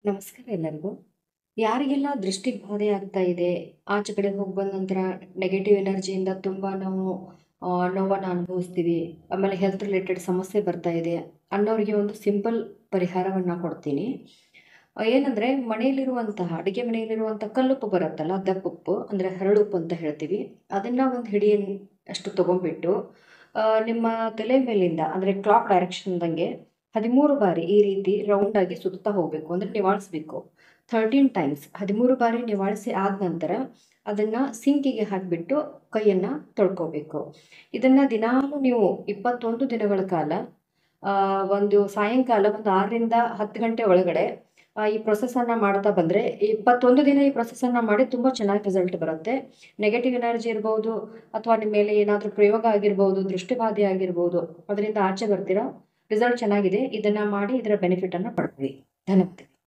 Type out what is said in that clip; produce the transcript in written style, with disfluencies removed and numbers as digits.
ನಮಸ್ಕಾರ ಎಲ್ಲರಿಗೂ. ಯಾರಿಗೆಲ್ಲ ದೃಷ್ಟಿ ಬಾಧೆ ಆಗ್ತಾ ಇದೆ, ಆಚೆ ಕಡೆ ಹೋಗಿ ಬಂದ ನಂತರ ನೆಗೆಟಿವ್ ಎನರ್ಜಿಯಿಂದ ತುಂಬ ನಾವು ನೋವನ್ನು ಅನುಭವಿಸ್ತೀವಿ, ಆಮೇಲೆ ಹೆಲ್ತ್ ರಿಲೇಟೆಡ್ ಸಮಸ್ಯೆ ಬರ್ತಾ ಇದೆ ಅನ್ನೋರಿಗೆ ಒಂದು ಸಿಂಪಲ್ ಪರಿಹಾರವನ್ನು ಕೊಡ್ತೀನಿ. ಏನಂದರೆ ಮನೆಯಲ್ಲಿರುವಂತಹ ಅಡುಗೆ ಮನೆಯಲ್ಲಿರುವಂಥ ಕಲ್ಲುಪ್ಪು ಬರುತ್ತಲ್ಲ, ದಪ್ಪುಪ್ಪು ಅಂದರೆ ಹರಳುಪ್ಪು ಅಂತ ಹೇಳ್ತೀವಿ. ಅದನ್ನು ಒಂದು ಹಿಡಿ ಅಷ್ಟು ತೊಗೊಂಡ್ಬಿಟ್ಟು ನಿಮ್ಮ ತಲೆ ಮೇಲಿಂದ ಅಂದರೆ ಕ್ಲಾಕ್ ಡೈರೆಕ್ಷನ್ದಂಗೆ 13 ಬಾರಿ ಈ ರೀತಿ ರೌಂಡಾಗಿ ಸುತ್ತಾ ಹೋಗಬೇಕು, ಅಂದರೆ ನಿವಾಳಿಸ್ಬೇಕು. 13 ಟೈಮ್ಸ್ 13 ಬಾರಿ ನಿವಾಳಿಸಿ ಆದ ನಂತರ ಅದನ್ನು ಸಿಂಕಿಗೆ ಹಾಕಿಬಿಟ್ಟು ಕೈಯನ್ನು ತೊಳ್ಕೊಬೇಕು. ಇದನ್ನು ದಿನಾಲೂ ನೀವು 21 ದಿನಗಳ ಕಾಲ ಒಂದು ಸಾಯಂಕಾಲ ಒಂದು 6ರಿಂದ 10 ಗಂಟೆ ಒಳಗಡೆ ಈ ಪ್ರೊಸೆಸನ್ನು ಮಾಡ್ತಾ ಬಂದರೆ 21 ದಿನ ಈ ಪ್ರೊಸೆಸನ್ನು ಮಾಡಿ ತುಂಬ ಚೆನ್ನಾಗಿ ರಿಸಲ್ಟ್ ಬರುತ್ತೆ. ನೆಗೆಟಿವ್ ಎನರ್ಜಿ ಇರ್ಬೋದು, ಅಥವಾ ನಿಮ್ಮ ಮೇಲೆ ಏನಾದರೂ ಪ್ರಯೋಗ ಆಗಿರ್ಬೋದು, ದೃಷ್ಟಿಬಾಧೆ ಆಗಿರ್ಬೋದು, ಅದರಿಂದ ಆಚೆ ಬರ್ತೀರಾ. ರಿಸಲ್ಟ್ ಚೆನ್ನಾಗಿದೆ. ಇದನ್ನು ಮಾಡಿ ಇದರ ಬೆನಿಫಿಟನ್ನು ಪಡ್ಕೊಳ್ಳಿ. ಧನ್ಯವಾದ.